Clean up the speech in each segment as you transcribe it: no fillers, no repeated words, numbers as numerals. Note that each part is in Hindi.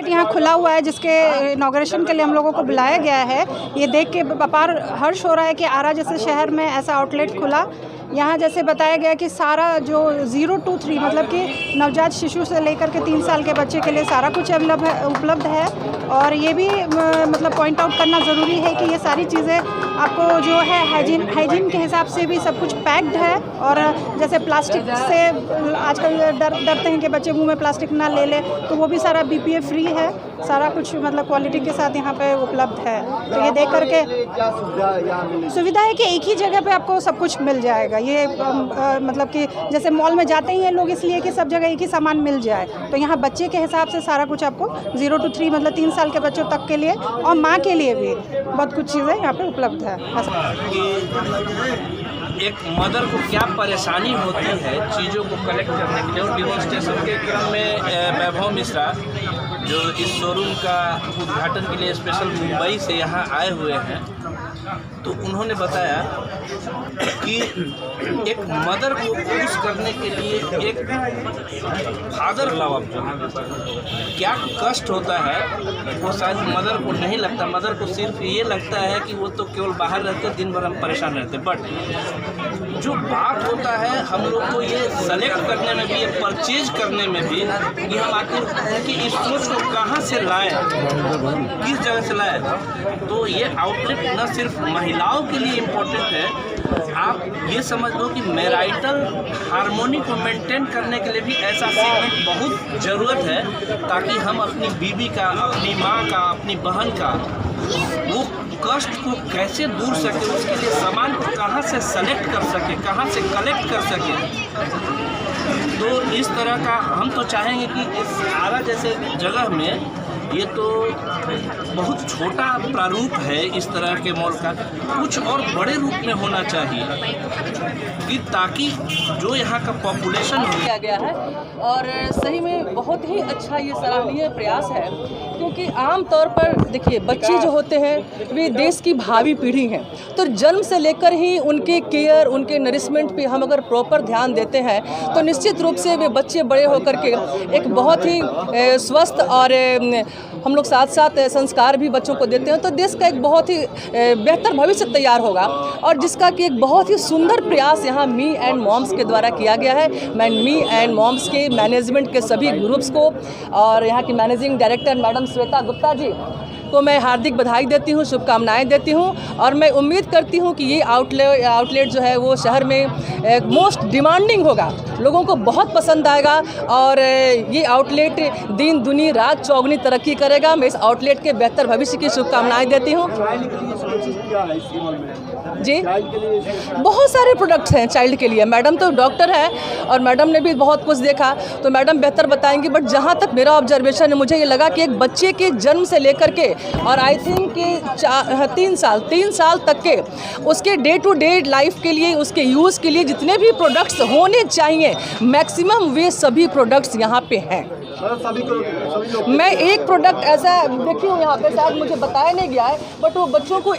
यहाँ खुला हुआ है जिसके इनॉग्रेशन के लिए हम लोगों को बुलाया गया है। ये देख के अपार हर्ष हो रहा है कि आरा जैसे शहर में ऐसा आउटलेट खुला। यहाँ जैसे बताया गया कि सारा जो 0 to 3 मतलब कि नवजात शिशु से लेकर के 3 साल के बच्चे के लिए सारा कुछ उपलब्ध है। और ये भी मतलब पॉइंट आउट करना ज़रूरी है कि ये सारी चीज़ें आपको जो है हाइजीन के हिसाब से भी सब कुछ पैक्ड है। और जैसे प्लास्टिक से आजकल डरते हैं कि बच्चे मुंह में प्लास्टिक ना ले ले, तो वो भी सारा BPA फ्री है। सारा कुछ मतलब क्वालिटी के साथ यहाँ पे उपलब्ध है। तो ये देख करके सुविधा है कि एक ही जगह पे आपको सब कुछ मिल जाएगा। ये मतलब कि जैसे मॉल में जाते ही हैं लोग इसलिए कि सब जगह एक ही सामान मिल जाए, तो यहाँ बच्चे के हिसाब से सारा कुछ आपको 0 to 3 मतलब 3 साल के बच्चों तक के लिए और माँ के लिए भी बहुत कुछ चीज़ें यहाँ पे उपलब्ध है। एक मदर को क्या परेशानी होती है चीज़ों को कलेक्ट करने के लिए। और डिमॉन्स्ट्रेशन के क्रम में वैभव मिश्रा जो इस शोरूम का उद्घाटन के लिए स्पेशल मुंबई से यहाँ आए हुए हैं, तो उन्होंने बताया कि एक मदर को खुश करने के लिए एक फादर लव क्या कष्ट होता है वो शायद मदर को नहीं लगता। मदर को सिर्फ ये लगता है कि वो तो केवल बाहर रहते, दिन भर हम परेशान रहते। बट जो बात होता है हम लोग को ये सेलेक्ट करने में भी, ये परचेज करने में भी कि हम आखिर उनकी इस सोच को कहाँ से लाएं, किस जगह से लाएं। तो ये आउटलेट न सिर्फ महिलाओं के लिए इम्पोर्टेंट है, आप ये समझ लो कि मैरिटल हार्मोनी को मेंटेन करने के लिए भी ऐसा सेगमेंट बहुत ज़रूरत है, ताकि हम अपनी बीवी का, अपनी माँ का, अपनी बहन का वो कष्ट को कैसे दूर सके, उसके लिए सामान को कहाँ से सेलेक्ट कर सके, कहाँ से कलेक्ट कर सके। तो इस तरह का हम तो चाहेंगे कि इस आरा जैसे जगह में, ये तो बहुत छोटा प्रारूप है इस तरह के मॉल का, कुछ और बड़े रूप में होना चाहिए कि ताकि जो यहाँ का पॉपुलेशन किया गया है। और सही में बहुत ही अच्छा ये सराहनीय प्रयास है, क्योंकि आम तौर पर देखिए बच्चे जो होते हैं वे देश की भावी पीढ़ी हैं। तो जन्म से लेकर ही उनके केयर, उनके नरिशमेंट पे हम अगर प्रॉपर ध्यान देते हैं तो निश्चित रूप से वे बच्चे बड़े होकर के एक बहुत ही स्वस्थ, और हम लोग साथ साथ संस्कार भी बच्चों को देते हैं, तो देश का एक बहुत ही बेहतर भविष्य तैयार होगा। और जिसका कि एक बहुत ही सुंदर प्रयास यहाँ मी एंड मॉम्स के द्वारा किया गया है। मैं मी एंड मॉम्स के मैनेजमेंट के सभी ग्रुप्स को और यहाँ की managing director madam Shweta Gupta ji को मैं हार्दिक बधाई देती हूँ, शुभकामनाएं देती हूँ। और मैं उम्मीद करती हूँ कि ये आउटलेट जो है वो शहर में मोस्ट डिमांडिंग होगा, लोगों को बहुत पसंद आएगा। और ये आउटलेट दिन दुनी रात चौगुनी तरक्की करेगा। मैं इस आउटलेट के बेहतर भविष्य की शुभकामनाएं देती हूँ। जी, बहुत सारे प्रोडक्ट्स हैं चाइल्ड के लिए। मैडम तो डॉक्टर है और मैडम ने भी बहुत कुछ देखा, तो मैडम बेहतर बताएंगी। बट जहाँ तक मेरा ऑब्जर्वेशन है, मुझे ये लगा कि एक बच्चे के जन्म से लेकर के और आई थिंक कि 3 साल तक के उसके डे टू डे लाइफ के लिए, उसके यूज़ के लिए जितने भी प्रोडक्ट्स होने चाहिए, मैक्सिमम वे सभी प्रोडक्ट्स यहाँ पे हैं। मैं एक प्रोडक्ट ऐसा देखी हूँ यहाँ पे, शायद मुझे बताया नहीं गया है, बट वो बच्चों को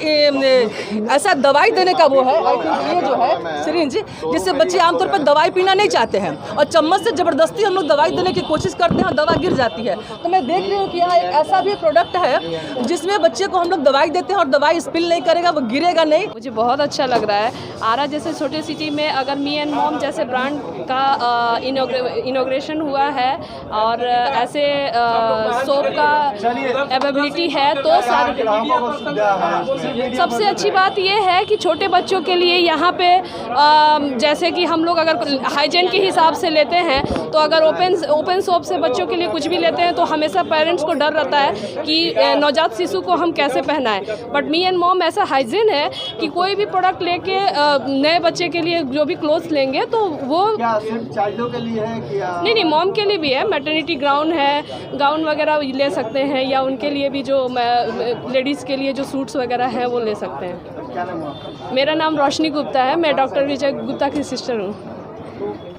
ऐसा दवाई देने का वो है, आई थिंक ये जो है सिरिंज, जिससे बच्चे आमतौर पर दवाई पीना नहीं चाहते हैं और चम्मच से ज़बरदस्ती हम लोग दवाई देने की कोशिश करते हैं, दवा गिर जाती है। तो मैं देख रही हूँ कि यहाँ एक ऐसा भी प्रोडक्ट है जिसमें बच्चे को हम लोग दवाई देते हैं और दवाई स्पिल नहीं करेगा, वो गिरेगा नहीं। मुझे बहुत अच्छा लग रहा है। आरा जैसे छोटे सिटी में अगर मी एंड मॉम जैसे ब्रांड का इनॉग्रेशन हुआ है और ऐसे सोप का अवेलेबिलिटी है, तो सबसे अच्छी बात ये है कि छोटे बच्चों के लिए यहाँ पे जैसे कि हम लोग अगर हाइजीन के हिसाब से लेते हैं, तो अगर ओपन सोप से बच्चों के लिए कुछ भी लेते हैं तो हमेशा पेरेंट्स को डर रहता है कि नवजात शिशु को हम कैसे पहनाएं। बट मी एंड मॉम ऐसा हाइजीन है कि कोई भी प्रोडक्ट लेके नए बच्चे के लिए जो भी क्लोथ्स लेंगे तो वो चाइल्डों के लिए है कि नहीं, मॉम के लिए भी है। मैटरनिटी गाउन है, गाउन वगैरह ले सकते हैं, या उनके लिए भी जो लेडीज़ के लिए जो सूट्स वगैरह हैं वो ले सकते हैं। क्या नाम है आपका? मेरा नाम रोशनी गुप्ता है, मैं डॉक्टर विजय गुप्ता की सिस्टर हूँ।